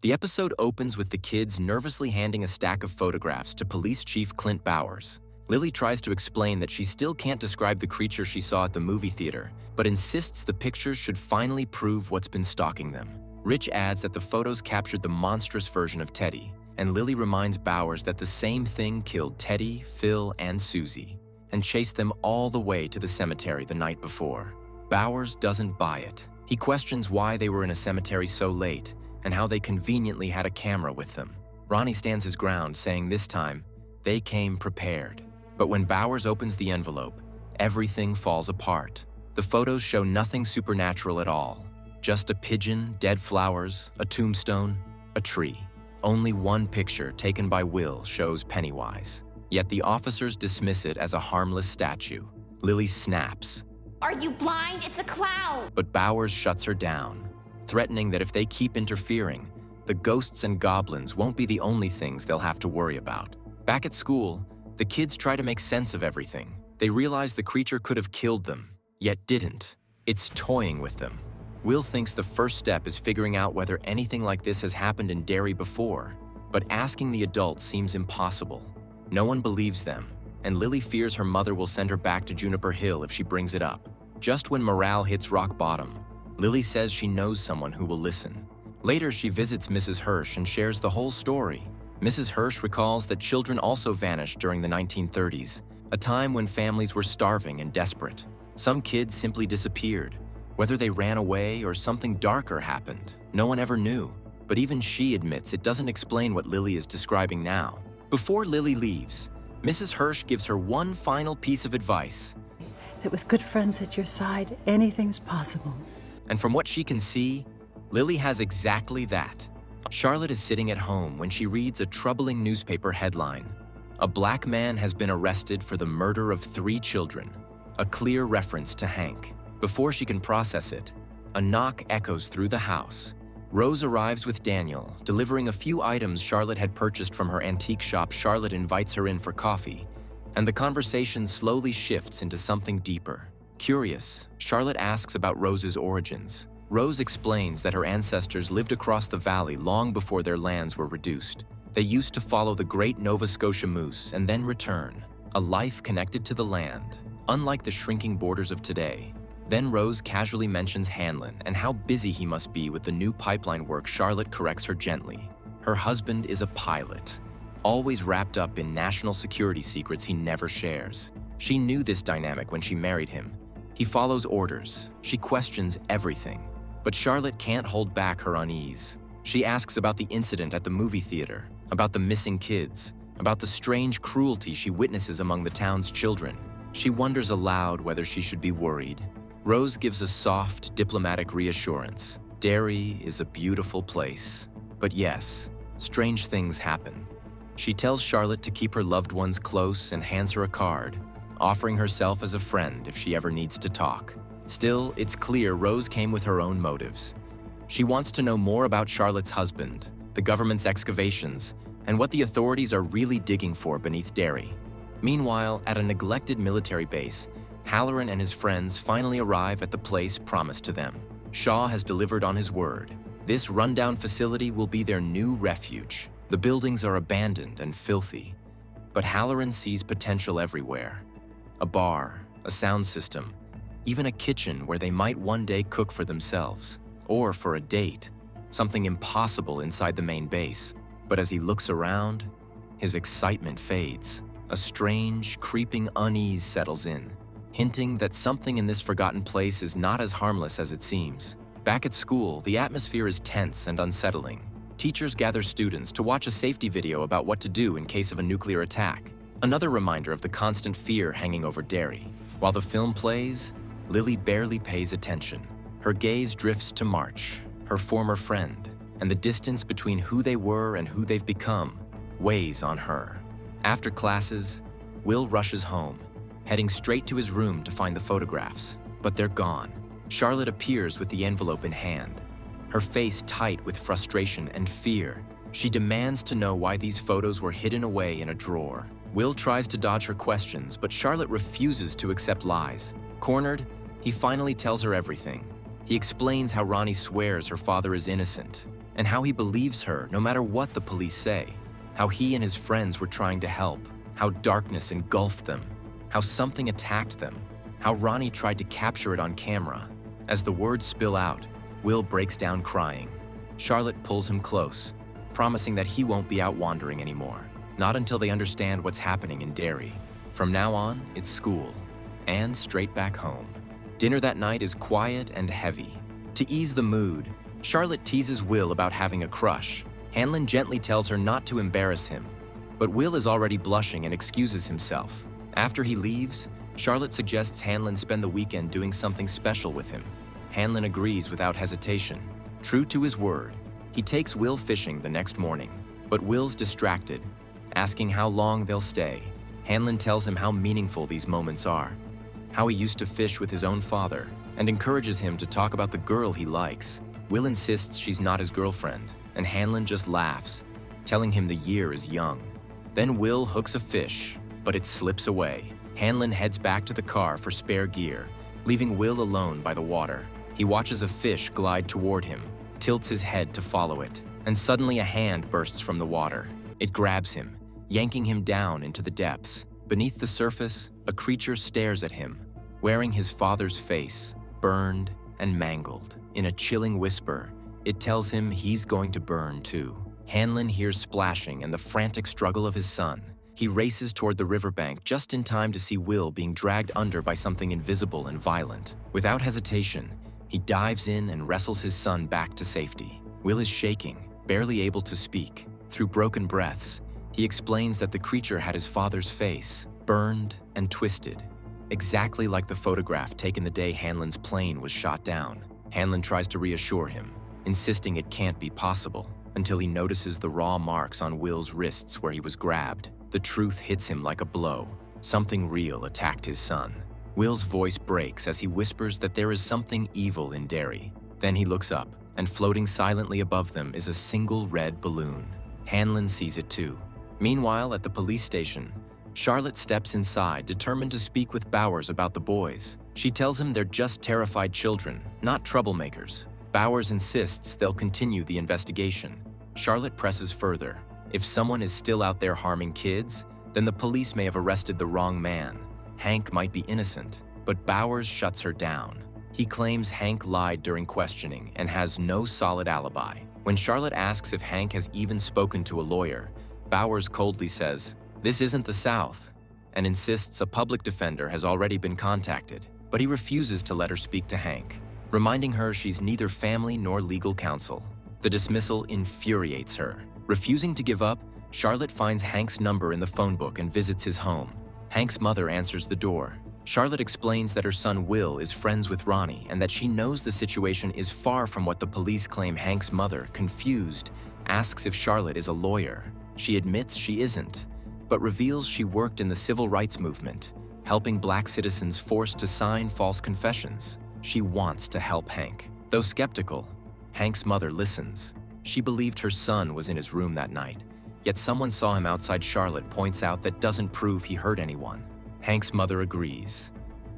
The episode opens with the kids nervously handing a stack of photographs to Police Chief Clint Bowers. Lily tries to explain that she still can't describe the creature she saw at the movie theater, but insists the pictures should finally prove what's been stalking them. Rich adds that the photos captured the monstrous version of Teddy, and Lily reminds Bowers that the same thing killed Teddy, Phil, and Susie, and chased them all the way to the cemetery the night before. Bowers doesn't buy it. He questions why they were in a cemetery so late, and how they conveniently had a camera with them. Ronnie stands his ground, saying this time, they came prepared. But when Bowers opens the envelope, everything falls apart. The photos show nothing supernatural at all. Just a pigeon, dead flowers, a tombstone, a tree. Only one picture taken by Will shows Pennywise. Yet the officers dismiss it as a harmless statue. Lily snaps. Are you blind? It's a clown! But Bowers shuts her down, threatening that if they keep interfering, the ghosts and goblins won't be the only things they'll have to worry about. Back at school, the kids try to make sense of everything. They realize the creature could have killed them, yet didn't. It's toying with them. Will thinks the first step is figuring out whether anything like this has happened in Derry before, but asking the adults seems impossible. No one believes them, and Lily fears her mother will send her back to Juniper Hill if she brings it up. Just when morale hits rock bottom, Lily says she knows someone who will listen. Later, she visits Mrs. Hirsch and shares the whole story. Mrs. Hirsch recalls that children also vanished during the 1930s, a time when families were starving and desperate. Some kids simply disappeared. Whether they ran away or something darker happened, no one ever knew. But even she admits it doesn't explain what Lily is describing now. Before Lily leaves, Mrs. Hirsch gives her one final piece of advice. That with good friends at your side, anything's possible. And from what she can see, Lily has exactly that. Charlotte is sitting at home when she reads a troubling newspaper headline. A black man has been arrested for the murder of 3 children, a clear reference to Hank. Before she can process it, a knock echoes through the house. Rose arrives with Daniel, delivering a few items Charlotte had purchased from her antique shop. Charlotte invites her in for coffee, and the conversation slowly shifts into something deeper. Curious, Charlotte asks about Rose's origins. Rose explains that her ancestors lived across the valley long before their lands were reduced. They used to follow the great Nova Scotia moose and then return, a life connected to the land, unlike the shrinking borders of today. Then Rose casually mentions Hanlon and how busy he must be with the new pipeline work. Charlotte corrects her gently. Her husband is a pilot, always wrapped up in national security secrets he never shares. She knew this dynamic when she married him. He follows orders. She questions everything. But Charlotte can't hold back her unease. She asks about the incident at the movie theater, about the missing kids, about the strange cruelty she witnesses among the town's children. She wonders aloud whether she should be worried. Rose gives a soft, diplomatic reassurance. Derry is a beautiful place. But yes, strange things happen. She tells Charlotte to keep her loved ones close and hands her a card, offering herself as a friend if she ever needs to talk. Still, it's clear Rose came with her own motives. She wants to know more about Charlotte's husband, the government's excavations, and what the authorities are really digging for beneath Derry. Meanwhile, at a neglected military base, Halloran and his friends finally arrive at the place promised to them. Shaw has delivered on his word. This rundown facility will be their new refuge. The buildings are abandoned and filthy, but Halloran sees potential everywhere. A bar, a sound system, even a kitchen where they might one day cook for themselves, or for a date, something impossible inside the main base. But as he looks around, his excitement fades. A strange, creeping unease settles in, hinting that something in this forgotten place is not as harmless as it seems. Back at school, the atmosphere is tense and unsettling. Teachers gather students to watch a safety video about what to do in case of a nuclear attack. Another reminder of the constant fear hanging over Derry. While the film plays, Lily barely pays attention. Her gaze drifts to March, her former friend, and the distance between who they were and who they've become weighs on her. After classes, Will rushes home, heading straight to his room to find the photographs, but they're gone. Charlotte appears with the envelope in hand, her face tight with frustration and fear. She demands to know why these photos were hidden away in a drawer. Will tries to dodge her questions, but Charlotte refuses to accept lies. Cornered, he finally tells her everything. He explains how Ronnie swears her father is innocent, and how he believes her no matter what the police say, how he and his friends were trying to help, how darkness engulfed them, how something attacked them, how Ronnie tried to capture it on camera. As the words spill out, Will breaks down crying. Charlotte pulls him close, promising that he won't be out wandering anymore, not until they understand what's happening in Derry. From now on, it's school, and straight back home. Dinner that night is quiet and heavy. To ease the mood, Charlotte teases Will about having a crush. Hanlon gently tells her not to embarrass him, but Will is already blushing and excuses himself. After he leaves, Charlotte suggests Hanlon spend the weekend doing something special with him. Hanlon agrees without hesitation. True to his word, he takes Will fishing the next morning, but Will's distracted, asking how long they'll stay. Hanlon tells him how meaningful these moments are, how he used to fish with his own father, and encourages him to talk about the girl he likes. Will insists she's not his girlfriend, and Hanlon just laughs, telling him the year is young. Then Will hooks a fish, but it slips away. Hanlon heads back to the car for spare gear, leaving Will alone by the water. He watches a fish glide toward him, tilts his head to follow it, and suddenly a hand bursts from the water. It grabs him, yanking him down into the depths. Beneath the surface, a creature stares at him, wearing his father's face, burned and mangled. In a chilling whisper, it tells him he's going to burn too. Hanlon hears splashing and the frantic struggle of his son. He races toward the riverbank just in time to see Will being dragged under by something invisible and violent. Without hesitation, he dives in and wrestles his son back to safety. Will is shaking, barely able to speak. Through broken breaths, he explains that the creature had his father's face, burned and twisted, exactly like the photograph taken the day Hanlon's plane was shot down. Hanlon tries to reassure him, insisting it can't be possible, until he notices the raw marks on Will's wrists where he was grabbed. The truth hits him like a blow. Something real attacked his son. Will's voice breaks as he whispers that there is something evil in Derry. Then he looks up, and floating silently above them is a single red balloon. Hanlon sees it too. Meanwhile, at the police station, Charlotte steps inside, determined to speak with Bowers about the boys. She tells him they're just terrified children, not troublemakers. Bowers insists they'll continue the investigation. Charlotte presses further. If someone is still out there harming kids, then the police may have arrested the wrong man. Hank might be innocent, but Bowers shuts her down. He claims Hank lied during questioning and has no solid alibi. When Charlotte asks if Hank has even spoken to a lawyer, Bowers coldly says, "This isn't the South," and insists a public defender has already been contacted, but he refuses to let her speak to Hank, reminding her she's neither family nor legal counsel. The dismissal infuriates her. Refusing to give up, Charlotte finds Hank's number in the phone book and visits his home. Hank's mother answers the door. Charlotte explains that her son Will is friends with Ronnie and that she knows the situation is far from what the police claim. Hank's mother, confused, asks if Charlotte is a lawyer. She admits she isn't, but reveals she worked in the civil rights movement, helping black citizens forced to sign false confessions. She wants to help Hank. Though skeptical, Hank's mother listens. She believed her son was in his room that night, yet someone saw him outside. Charlotte points out that doesn't prove he hurt anyone. Hank's mother agrees.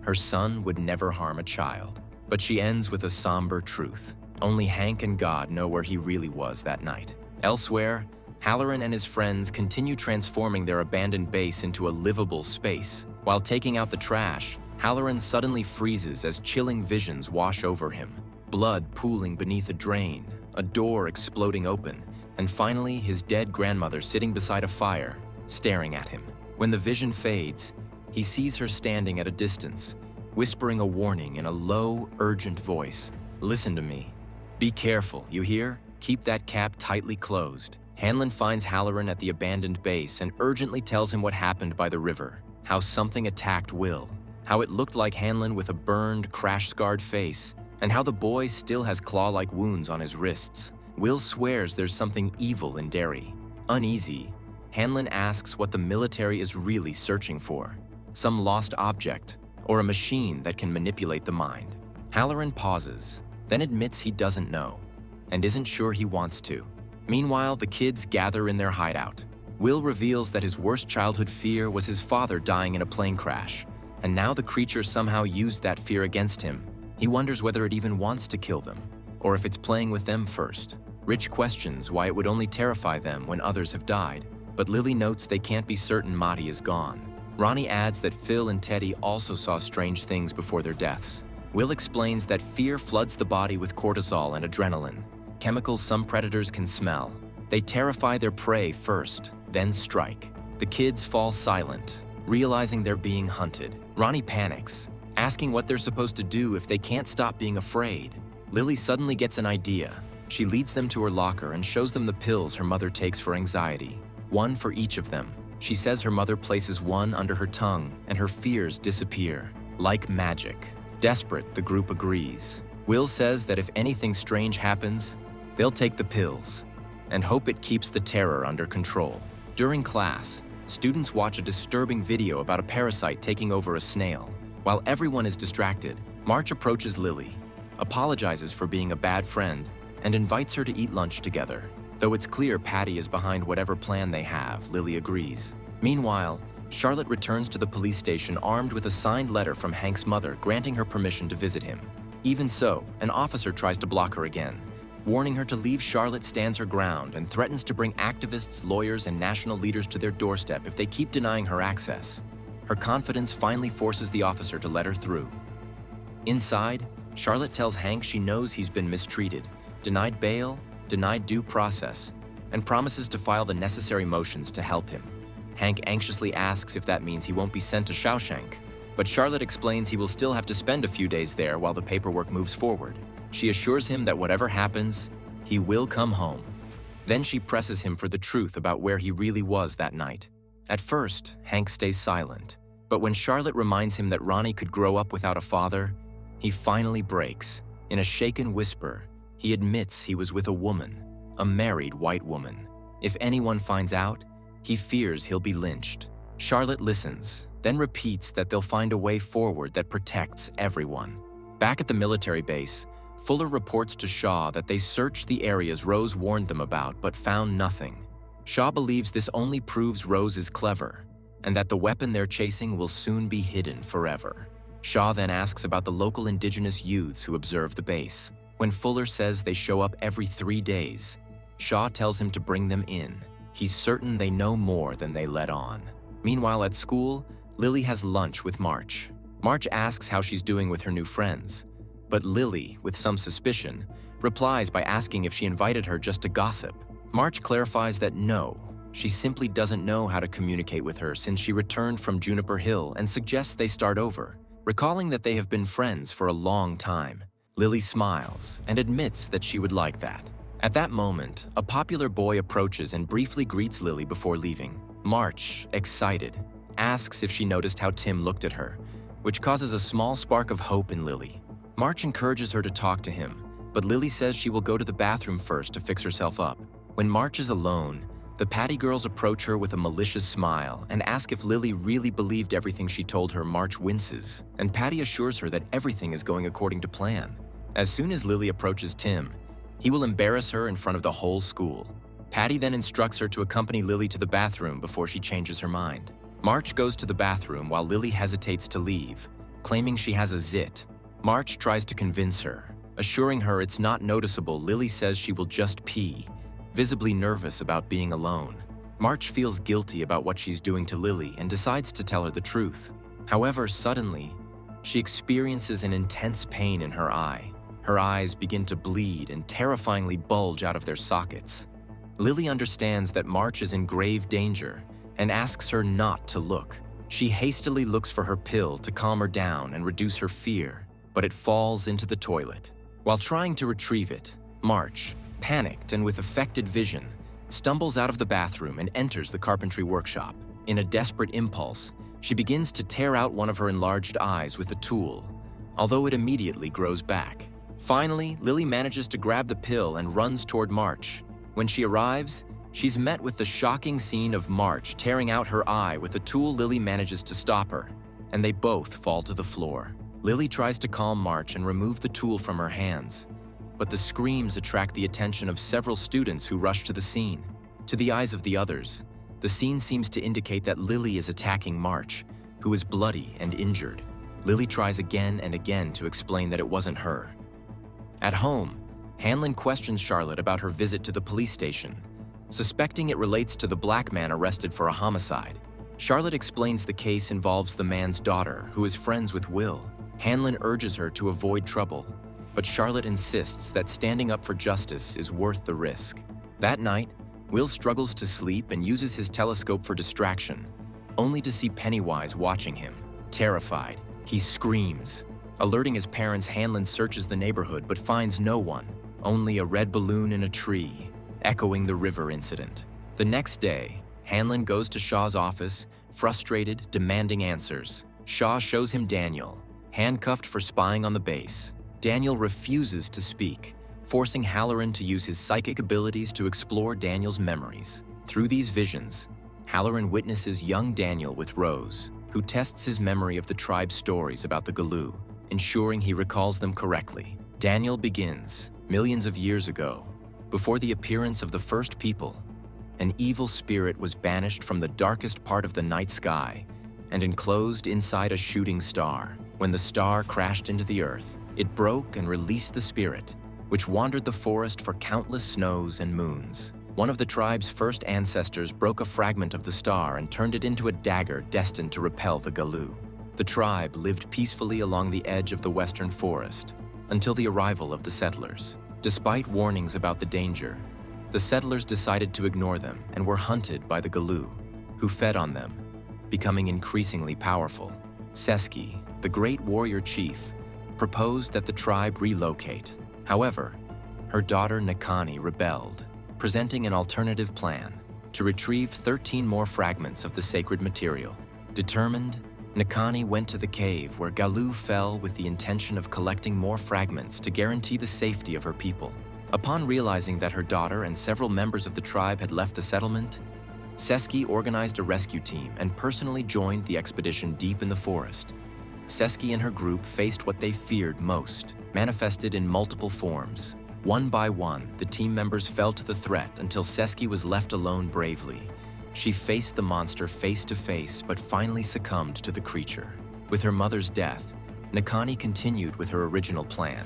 Her son would never harm a child, but she ends with a somber truth. Only Hank and God know where he really was that night. Elsewhere, Halloran and his friends continue transforming their abandoned base into a livable space. While taking out the trash, Halloran suddenly freezes as chilling visions wash over him. Blood pooling beneath a drain, a door exploding open, and finally his dead grandmother sitting beside a fire, staring at him. When the vision fades, he sees her standing at a distance, whispering a warning in a low, urgent voice. "Listen to me. Be careful, you hear? Keep that cap tightly closed." Hanlon finds Halloran at the abandoned base and urgently tells him what happened by the river, how something attacked Will, how it looked like Hanlon with a burned, crash-scarred face, and how the boy still has claw-like wounds on his wrists. Will swears there's something evil in Derry. Uneasy, Hanlon asks what the military is really searching for. Some lost object, or a machine that can manipulate the mind. Halloran pauses, then admits he doesn't know, and isn't sure he wants to. Meanwhile, the kids gather in their hideout. Will reveals that his worst childhood fear was his father dying in a plane crash, and now the creature somehow used that fear against him. He wonders whether it even wants to kill them, or if it's playing with them first. Rich questions why it would only terrify them when others have died, but Lily notes they can't be certain Maddie is gone. Ronnie adds that Phil and Teddy also saw strange things before their deaths. Will explains that fear floods the body with cortisol and adrenaline, chemicals some predators can smell. They terrify their prey first, then strike. The kids fall silent, realizing they're being hunted. Ronnie panics, asking what they're supposed to do if they can't stop being afraid. Lily suddenly gets an idea. She leads them to her locker and shows them the pills her mother takes for anxiety, one for each of them. She says her mother places one under her tongue and her fears disappear, like magic. Desperate, the group agrees. Will says that if anything strange happens, they'll take the pills and hope it keeps the terror under control. During class, students watch a disturbing video about a parasite taking over a snail. While everyone is distracted, March approaches Lily, apologizes for being a bad friend, and invites her to eat lunch together. Though it's clear Patty is behind whatever plan they have, Lily agrees. Meanwhile, Charlotte returns to the police station armed with a signed letter from Hank's mother granting her permission to visit him. Even so, an officer tries to block her again. Warning her to leave, Charlotte stands her ground and threatens to bring activists, lawyers, and national leaders to their doorstep if they keep denying her access. Her confidence finally forces the officer to let her through. Inside, Charlotte tells Hank she knows he's been mistreated, denied bail, denied due process, and promises to file the necessary motions to help him. Hank anxiously asks if that means he won't be sent to Shawshank, but Charlotte explains he will still have to spend a few days there while the paperwork moves forward. She assures him that whatever happens, he will come home. Then she presses him for the truth about where he really was that night. At first, Hank stays silent, but when Charlotte reminds him that Ronnie could grow up without a father, he finally breaks. In a shaken whisper, he admits he was with a woman, a married white woman. If anyone finds out, he fears he'll be lynched. Charlotte listens, then repeats that they'll find a way forward that protects everyone. Back at the military base, Fuller reports to Shaw that they searched the areas Rose warned them about but found nothing. Shaw believes this only proves Rose is clever, and that the weapon they're chasing will soon be hidden forever. Shaw then asks about the local indigenous youths who observe the base. When Fuller says they show up every 3 days, Shaw tells him to bring them in. He's certain they know more than they let on. Meanwhile, at school, Lily has lunch with March. March asks how she's doing with her new friends, but Lily, with some suspicion, replies by asking if she invited her just to gossip. March clarifies that no, she simply doesn't know how to communicate with her since she returned from Juniper Hill and suggests they start over, recalling that they have been friends for a long time. Lily smiles and admits that she would like that. At that moment, a popular boy approaches and briefly greets Lily before leaving. March, excited, asks if she noticed how Tim looked at her, which causes a small spark of hope in Lily. March encourages her to talk to him, but Lily says she will go to the bathroom first to fix herself up. When March is alone, the Patty girls approach her with a malicious smile and ask if Lily really believed everything she told her. March winces, and Patty assures her that everything is going according to plan. As soon as Lily approaches Tim, he will embarrass her in front of the whole school. Patty then instructs her to accompany Lily to the bathroom before she changes her mind. March goes to the bathroom while Lily hesitates to leave, claiming she has a zit. March tries to convince her. Assuring her it's not noticeable, Lily says she will just pee, visibly nervous about being alone. March feels guilty about what she's doing to Lily and decides to tell her the truth. However, suddenly, she experiences an intense pain in her eye. Her eyes begin to bleed and terrifyingly bulge out of their sockets. Lily understands that March is in grave danger and asks her not to look. She hastily looks for her pill to calm her down and reduce her fear, but it falls into the toilet. While trying to retrieve it, March, panicked and with affected vision, stumbles out of the bathroom and enters the carpentry workshop. In a desperate impulse, she begins to tear out one of her enlarged eyes with a tool, although it immediately grows back. Finally, Lily manages to grab the pill and runs toward March. When she arrives, she's met with the shocking scene of March tearing out her eye with a tool. Lily manages to stop her, and they both fall to the floor. Lily tries to calm March and remove the tool from her hands, but the screams attract the attention of several students who rush to the scene. To the eyes of the others, the scene seems to indicate that Lily is attacking March, who is bloody and injured. Lily tries again and again to explain that it wasn't her. At home, Hanlon questions Charlotte about her visit to the police station, suspecting it relates to the black man arrested for a homicide. Charlotte explains the case involves the man's daughter, who is friends with Will. Hanlon urges her to avoid trouble, but Charlotte insists that standing up for justice is worth the risk. That night, Will struggles to sleep and uses his telescope for distraction, only to see Pennywise watching him. Terrified, he screams. Alerting his parents, Hanlon searches the neighborhood but finds no one, only a red balloon in a tree, echoing the river incident. The next day, Hanlon goes to Shaw's office, frustrated, demanding answers. Shaw shows him Daniel, handcuffed for spying on the base. Daniel refuses to speak, forcing Halloran to use his psychic abilities to explore Daniel's memories. Through these visions, Halloran witnesses young Daniel with Rose, who tests his memory of the tribe's stories about the Galoo, ensuring he recalls them correctly. Daniel begins, millions of years ago, before the appearance of the first people. An evil spirit was banished from the darkest part of the night sky and enclosed inside a shooting star. When the star crashed into the earth, it broke and released the spirit, which wandered the forest for countless snows and moons. One of the tribe's first ancestors broke a fragment of the star and turned it into a dagger destined to repel the Galoo. The tribe lived peacefully along the edge of the western forest until the arrival of the settlers. Despite warnings about the danger, the settlers decided to ignore them and were hunted by the Galoo, who fed on them, becoming increasingly powerful. Seski, the great warrior chief, proposed that the tribe relocate. However, her daughter Nakani rebelled, presenting an alternative plan to retrieve 13 more fragments of the sacred material. Determined, Nakani went to the cave where Galoo fell with the intention of collecting more fragments to guarantee the safety of her people. Upon realizing that her daughter and several members of the tribe had left the settlement, Seski organized a rescue team and personally joined the expedition deep in the forest. Seski and her group faced what they feared most, manifested in multiple forms. One by one, the team members fell to the threat until Seski was left alone bravely. She faced the monster face to face, but finally succumbed to the creature. With her mother's death, Nakani continued with her original plan.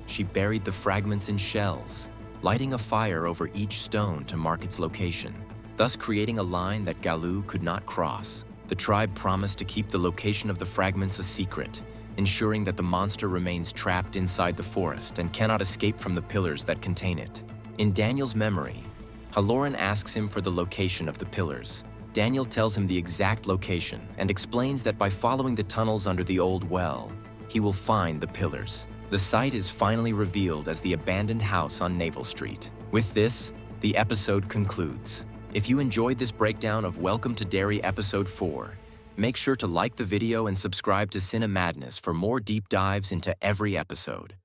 She buried the fragments in shells, lighting a fire over each stone to mark its location, thus creating a line that Galoo could not cross. The tribe promised to keep the location of the fragments a secret, ensuring that the monster remains trapped inside the forest and cannot escape from the pillars that contain it. In Daniel's memory, Halloran asks him for the location of the pillars. Daniel tells him the exact location and explains that by following the tunnels under the old well, he will find the pillars. The site is finally revealed as the abandoned house on Naval Street. With this, the episode concludes. If you enjoyed this breakdown of Welcome to Derry Episode 4, make sure to like the video and subscribe to Cine Madness for more deep dives into every episode.